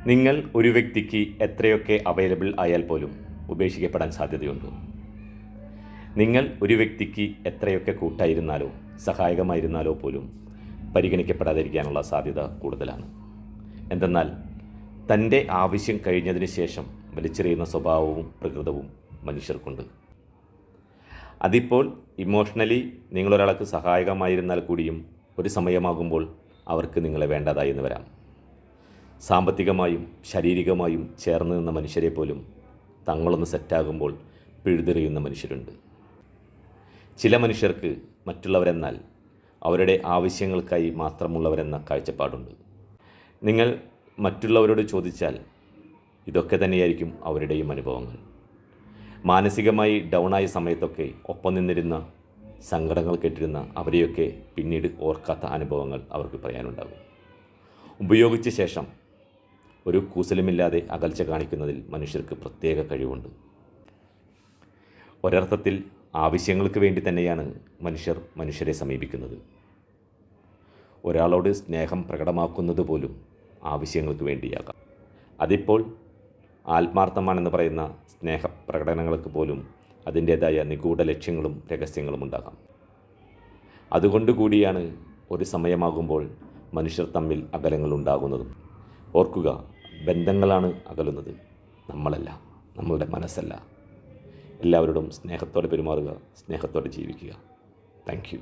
നിങ്ങൾ ഒരു വ്യക്തിക്ക് എത്രയൊക്കെ അവൈലബിൾ ആയാൽ പോലും ഉപേക്ഷിക്കപ്പെടാൻ സാധ്യതയുണ്ടോ? നിങ്ങൾ ഒരു വ്യക്തിക്ക് എത്രയൊക്കെ കൂട്ടായിരുന്നാലോ സഹായകമായിരുന്നാലോ പോലും പരിഗണിക്കപ്പെടാതിരിക്കാനുള്ള സാധ്യത കൂടുതലാണ്. എന്തെന്നാൽ തൻ്റെ ആവശ്യം കഴിഞ്ഞതിന് ശേഷം വലിച്ചെറിയുന്ന സ്വഭാവവും പ്രകൃതവും മനുഷ്യർക്കുണ്ട്. അതിപ്പോൾ ഇമോഷണലി നിങ്ങളൊരാൾക്ക് സഹായകമായിരുന്നാൽ കൂടിയും ഒരു സമയമാകുമ്പോൾ അവർക്ക് നിങ്ങളെ വേണ്ടതായി എന്ന് വരാം. സാമ്പത്തികമായും ശാരീരികമായും ചേർന്ന് നിന്ന മനുഷ്യരെ പോലും തങ്ങളൊന്ന് സെറ്റാകുമ്പോൾ പിഴുതെറിയുന്ന മനുഷ്യരുണ്ട്. ചില മനുഷ്യർക്ക് മറ്റുള്ളവരെന്നാൽ അവരുടെ ആവശ്യങ്ങൾക്കായി മാത്രമുള്ളവരെന്ന കാഴ്ചപ്പാടുണ്ട്. നിങ്ങൾ മറ്റുള്ളവരോട് ചോദിച്ചാൽ ഇതൊക്കെ തന്നെയായിരിക്കും അവരുടെയും അനുഭവങ്ങൾ. മാനസികമായി ഡൗണായ സമയത്തൊക്കെ ഒപ്പം നിന്നിരുന്ന, സങ്കടങ്ങൾ കേട്ടിരുന്ന അവരെയൊക്കെ പിന്നീട് ഓർക്കാത്ത അനുഭവങ്ങൾ അവർക്ക് പറയാനുണ്ടാകും. ഉപയോഗിച്ച ശേഷം ഒരു കൂസലുമില്ലാതെ അകൽച്ച കാണിക്കുന്നതിൽ മനുഷ്യർക്ക് പ്രത്യേക കഴിവുണ്ട്. ഒരർത്ഥത്തിൽ ആവശ്യങ്ങൾക്ക് വേണ്ടി തന്നെയാണ് മനുഷ്യർ മനുഷ്യരെ സമീപിക്കുന്നത്. ഒരാളോട് സ്നേഹം പ്രകടമാക്കുന്നത് പോലും ആവശ്യങ്ങൾക്ക് വേണ്ടിയാകാം. അതിപ്പോൾ ആത്മാർത്ഥമാണെന്ന് പറയുന്ന സ്നേഹപ്രകടനങ്ങൾക്ക് പോലും അതിൻ്റേതായ നിഗൂഢ ലക്ഷ്യങ്ങളും രഹസ്യങ്ങളും ഉണ്ടാകാം. അതുകൊണ്ടുകൂടിയാണ് ഒരു സമയമാകുമ്പോൾ മനുഷ്യർ തമ്മിൽ അകലങ്ങൾ ഉണ്ടാകുന്നതും. ഓർക്കുക, ബന്ധങ്ങളാണ് അകലുന്നത്, നമ്മളല്ല, നമ്മളുടെ മനസ്സല്ല. എല്ലാവരോടും സ്നേഹത്തോടെ പെരുമാറുക, സ്നേഹത്തോടെ ജീവിക്കുക. Thank you.